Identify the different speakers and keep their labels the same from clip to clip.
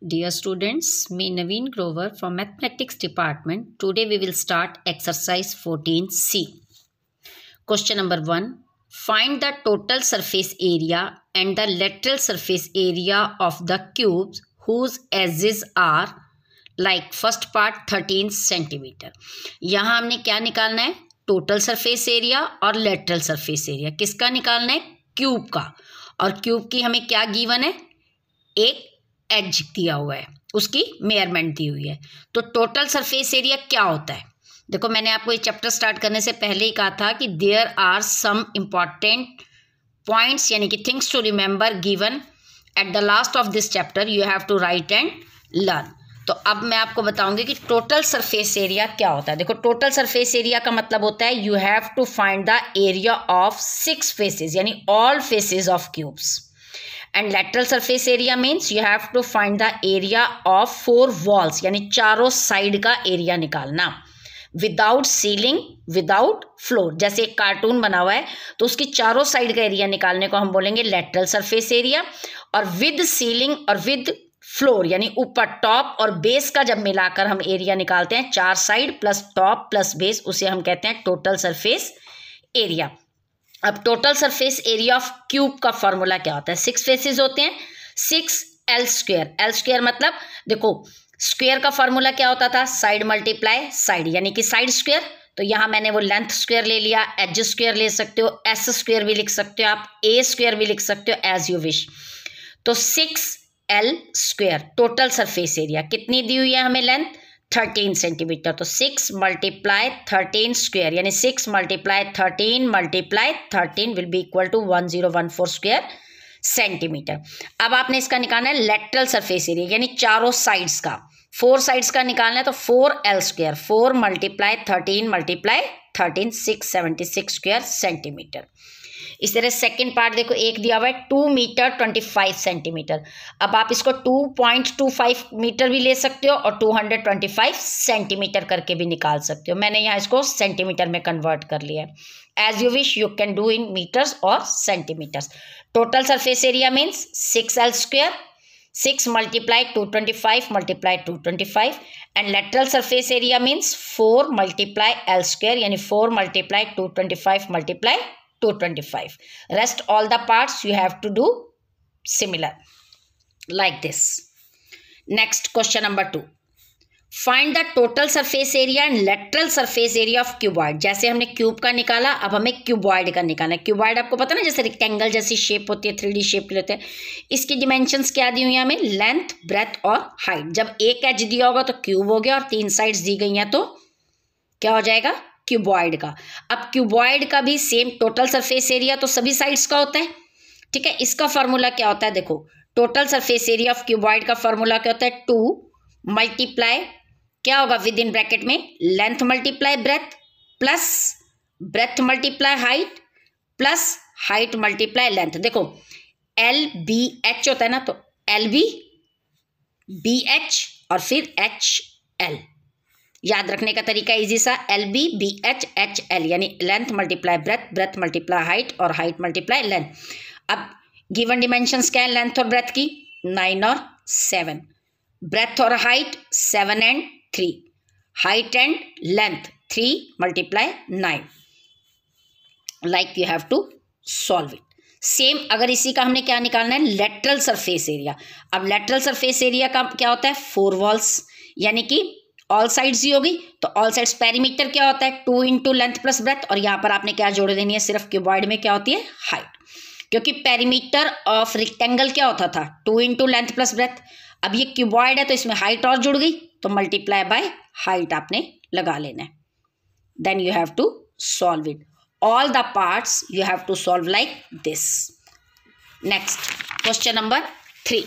Speaker 1: Dear students, me Naveen Grover from Mathematics Department. Today we will start exercise 14C. Question number 1. Find the total surface area and the lateral surface area of the cubes whose edges are like first part 13 centimetre. यहाँ हमने क्या निकालना है? Total surface area और lateral surface area. किसका निकालना है? Cube का. और क्यूब की हमें क्या गिवन है? एक एज दिया हुआ है, उसकी मेजरमेंट दी हुई है. तो टोटल सरफेस एरिया क्या होता है? देखो, मैंने आपको ये चैप्टर स्टार्ट करने से पहले ही कहा था कि there are some important points यानी कि things to remember given at the last of this chapter. You have to write and learn. तो अब मैं आपको बताऊंगी कि टोटल सरफेस एरिया क्या होता है. देखो, टोटल सरफेस एरिया का मतलब होता है you have to find the area of 6 faces यानी all faces of cubes. And lateral surface area means you have to find the area of 4 walls यानी चारों साइड का एरिया निकालना. Without ceiling, without floor. जैसे एक cartoon बना हुआ है तो उसकी चारों साइड का एरिया निकालने को हम बोलेंगे लेटरल सरफेस एरिया. और विद सीलिंग और विद फ्लोर यानी ऊपर टॉप और बेस का जब मिलाकर हम एरिया निकालते हैं, 4 side plus top plus base, उसे हम कहते हैं टोटल सरफेस एरिया. अब total surface area of cube का फॉर्मूला क्या होता है? 6 फेसेस होते हैं, 6L स्क्वायर. एल स्क्वायर मतलब देखो, स्क्वायर का फॉर्मूला क्या होता था? साइड मल्टीप्लाई साइड यानी कि साइड स्क्वायर. तो यहाँ मैंने वो लेंथ स्क्वायर ले लिया, एज स्क्वायर ले सकते हो, एस स्क्वायर भी लिख सकते हो आप, ए स्क्वायर भी लिख सकते हो, एज यू विश. तो 6L square total surface area. कितनी दी हुई है हमें लेंथ? 13 सेंटीमीटर. तो 6 मल्टीप्लाई 13 स्क्वायर यानी 6 multiply 13 will be equal to 1014 square centimetre. अब आपने इसका निकालना है लेटरल सरफेस एरिया यानी चारों साइड्स का. 4 साइड्स का निकालना है तो 4L square. 4 multiply 13 676 square centimetre. इस तरह सेकंड पार्ट देखो, एक दिया हुआ है 2 मीटर 25 सेंटीमीटर. अब आप इसको 2.25 मीटर भी ले सकते हो और 225 सेंटीमीटर करके भी निकाल सकते हो. मैंने यहाँ इसको सेंटीमीटर में कन्वर्ट कर लिया है. As you wish, you can do in metres और centimetres. Total surface area means 6L square. 6 multiply 225 multiply 225 and lateral surface area means 4 multiply L square यानी 4 multiply 225 multiply 225. Rest all the parts you have to do similar like this. Next, question number 2. Find the total surface area and lateral surface area of cuboid. जैसे हमने cube का निकाला, अब हमें cuboid का निकालना है. क्यूबॉइड आपको पता ना, जैसे रेक्टेंगल जैसी शेप होती है, 3D शेप होते हैं. इसकी डिमेंशंस क्या दी हुई है हमें? लेंथ, ब्रेथ और हाइट. जब एक एज दिया होगा तो क्यूब हो गया और 3 साइड्स दी गई हैं तो क्या हो जाएगा? क्यूबॉइड का. अब क्यूबॉइड का भी सेम टोटल सरफेस एरिया तो सभी साइड्स का होता है, ठीक है. इसका फॉर्मूला क्या होता है? देखो, total surface area of cuboid का फॉर्मूला क्या होता है? 2 मल्टीप्लाई क्या होगा विद इन ब्रैकेट में? Length multiply breath plus breadth multiply height plus height multiply length. देखो, LBH होता है ना, तो LB BH और फिर HL. याद रखने का तरीका इजी सा, LB BH HL यानी length multiply breadth, breadth multiply height और हाइट मल्टीप्लाई लेंथ. अब गिवन डिमेंशंस क्या है लेंथ और ब्रेथ की? 9 और 7. ब्रेथ और height 7 and 3. Height and length 3 multiply 9. Like you have to solve it. Same अगर इसी का हमने क्या निकालना है? Lateral surface area. अब लेटरल सरफेस एरिया का क्या होता है? 4 वॉल्स यानी कि ऑल साइड्स ही होगी. तो ऑल साइड्स पेरीमीटर क्या होता है? 2 इंटू लेंथ प्लस ब्रेथ. और यहाँ पर आपने क्या जोड़ देनी है? सिर्फ क्यूबॉइड में क्या होती है? हाइट. क्योंकि पेरीमीटर ऑफ रेक्टेंगल क्या होता था? 2 इंटू लेंथ प्लस ब्रेथ. अब ये क्यूबॉइड है तो इसमें हाइट और जुड़ गई तो मल्टीप्लाई बाय हाइट आपने लगा लेना है. Then you have to solve it. All the parts you have to solve like this. Next, question number 3.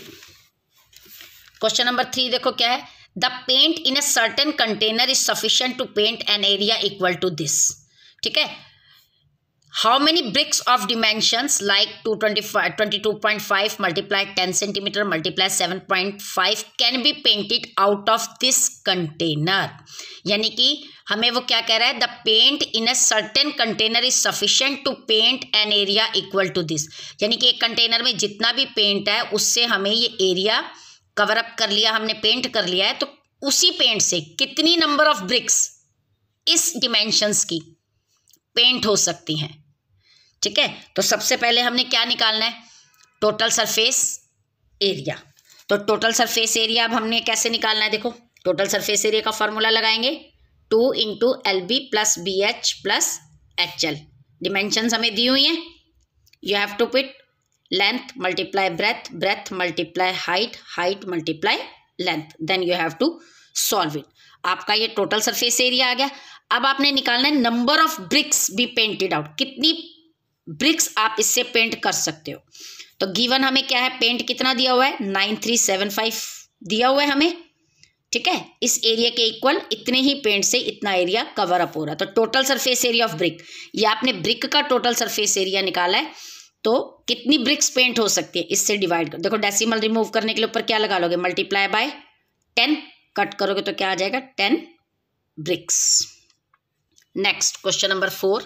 Speaker 1: Question number 3 देखो क्या है? The paint in a certain container is sufficient to paint an area equal to this. ठीक है. How many bricks of dimensions like 22.5 multiply 10 centimeter multiply 7.5 can be painted out of this container? यानी कि हमें वो क्या कह रहा है? The paint in a certain container is sufficient to paint an area equal to this. यानी कि एक कंटेनर में जितना भी पेंट है उससे हमें ये एरिया कवर अप कर लिया हमने, पेंट कर लिया है, तो उसी पेंट से कितनी नंबर ऑफ ब्रिक्स इस डिमेंशंस की पेंट हो सकती हैं। ठीक है, तो सबसे पहले हमने क्या निकालना है, टोटल सरफेस एरिया। तो टोटल सरफेस एरिया अब हमने कैसे निकालना है, देखो टोटल सरफेस एरिया का फॉर्मूला लगाएंगे 2 into LB plus BH plus HL। Dimensions हमें दी हुई हैं, you have to put length multiply breadth, breadth multiply height, height multiply length, then you have to solve it. आपका ये टोटल सरफेस एरिया आ गया। अब आपने निकालना है number of BRICS be painted out, कितनी ब्रिक्स आप इससे पेंट कर सकते हो। तो गिवन हमें क्या है, पेंट कितना दिया हुआ है 9375 दिया हुआ है हमें। ठीक है, इस एरिया के इक्वल इतने ही पेंट से इतना एरिया कवर अप हो रहा है। तो total surface area of brick, ये आपने ब्रिक का टोटल सरफेस एरिया निकाला है, तो कितनी ब्रिक्स पेंट हो सकती है इससे डिवाइड कर। देखो डेसिमल रिमूव करने के लिए ऊपर क्या लगा लोगे, मल्टीप्लाई बाय 10, कट करोगे तो क्या आ जाएगा 10 bricks. Next question number 4,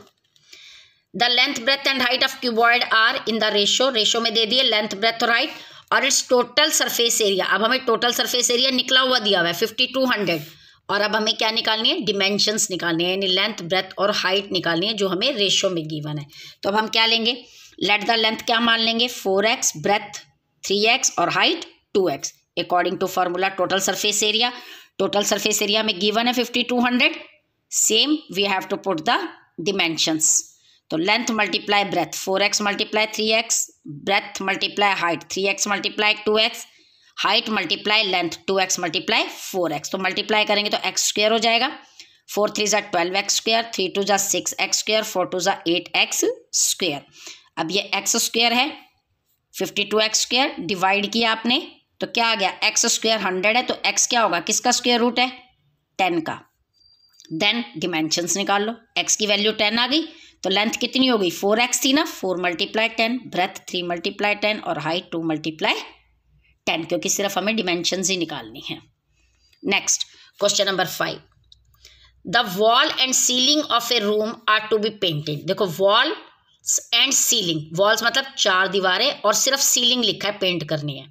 Speaker 1: the length breadth and height of cuboid are in the ratio में दे दिए लेंथ ब्रेथ और हाइट और इट्स टोटल सरफेस एरिया। अब हमें टोटल सरफेस एरिया निकला हुआ दिया हुआ है 5200 और अब हमें क्या निकालनी है, डिमेंशंस निकालनी है, यानी लेंथ ब्रेथ और हाइट निकालनी है जो हमें रेशो में गिवन है। तो अब हम क्या लेंगे, लेट द लेंथ क्या मान लेंगे 4x, ब्रेथ 3x और height 2x according to formula total surface area. Total surface area में गिवन है 5200, same we have to put the dimensions. तो length multiply breadth 4x multiply 3x, breadth multiply height 3x multiply 2x, height multiply length 2x multiply 4x। तो multiply करेंगे तो x square हो जाएगा, 4 3 ज़ा 12x square, 3 2 ज़ा 6x square, 4 2 ज़ा 8x square. अब ये x स्क्वायर है 52x स्क्वायर डिवाइड किया आपने तो क्या आ गया, x स्क्वायर 100 है तो x क्या होगा, किसका स्क्वायर रूट है 10 का। देन डिमेंशंस निकाल लो, x की वैल्यू 10 आ गई तो लेंथ कितनी हो गई 4x थी ना, 4 मल्टीप्लाई 10, ब्रेथ 3 मल्टीप्लाई 10 और हाइट 2 मल्टीप्लाई 10, क्योंकि सिर्फ हमें डिमेंशंस ही निकालनी है। Next question number 5, the wall and ceiling of a room are to be painted. देखो वॉल एंड सीलिंग, वॉल्स मतलब 4 दीवारें और सिर्फ सीलिंग लिखा है, पेंट करनी है।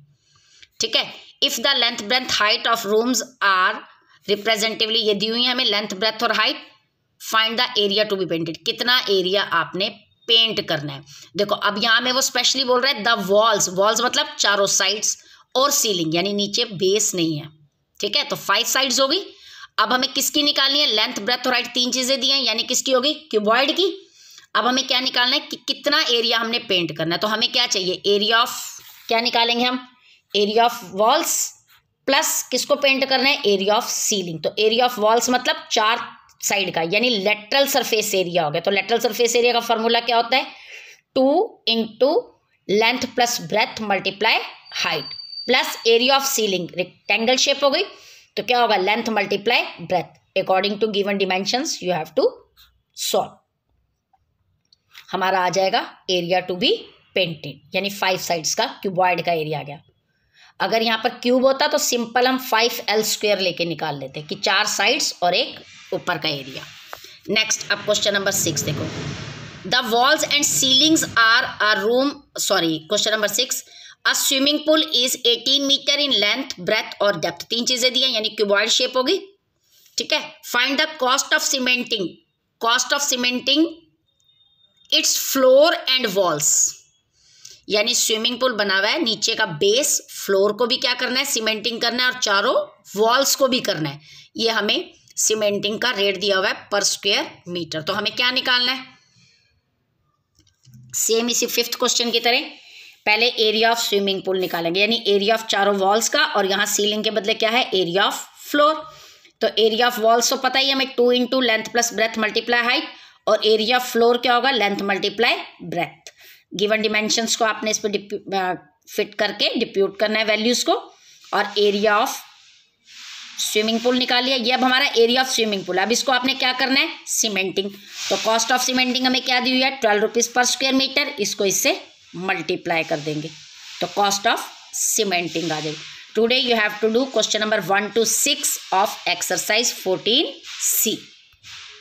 Speaker 1: ठीक है, if the length breadth height of rooms are रिप्रेजेंटिवली, ये दी हुई है हमें लेंथ ब्रेथ और height, find the area to be painted, कितना एरिया आपने पेंट करना है। देखो अब यहाँ में वो स्पेशली बोल रहा है द वॉल्स, वॉल्स मतलब चारों साइड्स और सीलिंग यानी नीचे बेस नहीं है। ठीक है, तो 5 साइड्स होगी। अब हमें किसकी निकालनी है, लेंथ ब्रेथ और हाइट 3 चीजें दी हैं यानी किसकी होगी, क्यूबॉइड की। अब हमें क्या निकालना है कि कितना एरिया हमने पेंट करना है। तो हमें क्या चाहिए, एरिया ऑफ, क्या निकालेंगे हम, एरिया ऑफ वॉल्स प्लस किसको पेंट करना है, एरिया ऑफ सीलिंग। तो एरिया ऑफ वॉल्स मतलब 4 साइड का यानी लेटरल सरफेस एरिया हो गया। तो लेटरल सरफेस एरिया का फॉर्मूला क्या होता है, 2 into length plus breadth multiply height plus area of ceiling, rectangle shape हो गई तो क्या होगा, length multiply breadth according to given dimensions you have to solve. हमारा आ जाएगा एरिया टू बी पेंटेड यानी 5 साइड्स का क्यूबॉइड का एरिया आ गया। अगर यहाँ पर क्यूब होता तो सिंपल हम 5L स्क्वायर लेके निकाल लेते कि 4 साइड्स और एक ऊपर का एरिया। नेक्स्ट अब क्वेश्चन नंबर 6 देखो, the walls and ceilings are a room, sorry question number 6, a swimming pool is 18 metre in length breadth और डेप्थ, 3 चीजें दी हैं यानी क्यूबॉइड शेप होगी। ठीक है, find the cost of cementing, cost of cementing it's floor and walls, यानी swimming pool बना हुआ है, नीचे का बेस फ्लोर को भी क्या करना है, सीमेंटिंग करना है और चारों वॉल्स को भी करना है। ये हमें सीमेंटिंग का रेट दिया हुआ है पर स्क्वायर मीटर। तो हमें क्या निकालना है, सेम इसी 5th क्वेश्चन की तरह पहले एरिया ऑफ स्विमिंग पूल निकालेंगे यानी एरिया ऑफ चारों वॉल्स का, और यहाँ सीलिंग के बदले क्या है, एरिया ऑफ फ्लोर। तो एरिया ऑफ वॉल्स तो पता ही है हमें, 2 into length plus breadth multiply height, और एरिया ऑफ फ्लोर क्या होगा, length multiply breath. Given dimensions को आपने इस पर फिट करके डिप्यूट करना है वैल्यूज को, और एरिया ऑफ स्विमिंग पूल निकाल लिया। ये अब हमारा एरिया ऑफ स्विमिंग पूल। अब इसको आपने क्या करना है, सीमेंटिंग। तो कॉस्ट ऑफ सीमेंटिंग हमें क्या दी हुई है, 12 रुपीज़ पर स्क्वायर मीटर, इसको इससे मल्टीप्लाई कर देंगे तो कॉस्ट ऑफ सीमेंटिंग आ जाएगी। Today you have to do question number 1 to 6 of exercise 14C।